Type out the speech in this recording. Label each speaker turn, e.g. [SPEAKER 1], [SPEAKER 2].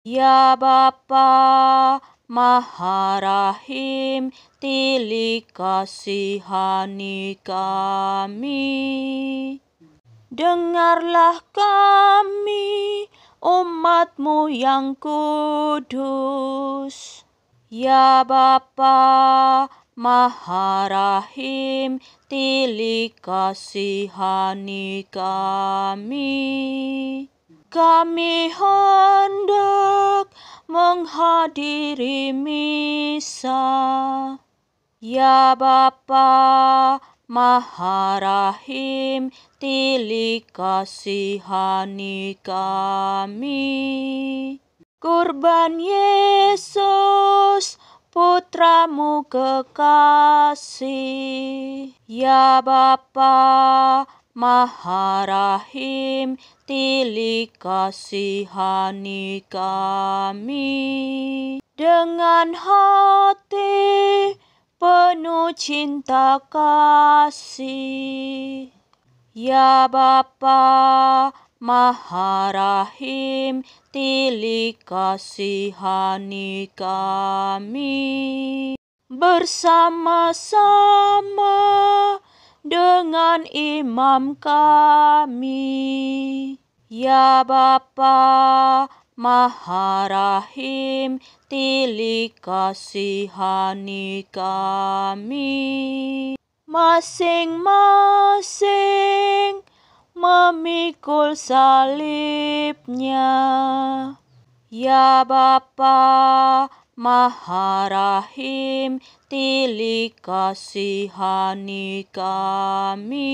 [SPEAKER 1] Ya Bapa Maharahim, Tili kasihani kami. Dengarlah kami, umat-Mu yang kudus. Ya Bapa Maharahim, Tili kasihani kami. Kami hendak menghadiri misa. Ya Bapa Maharahim, Tili kasihani kami. Kurban Yesus, Putra-Mu kekasih. Ya Bapa Maharahim, Tili kasihani kami. Dengan hati penuh cinta kasih. Ya Bapa Maharahim, Tili kasihani kami. Bersama-sama dengan imam kami. Ya Bapa Maharahim, Tili kasihani kami. Masing-masing memikul salibnya. Ya Bapa Maharahim, Tili kasihani kami.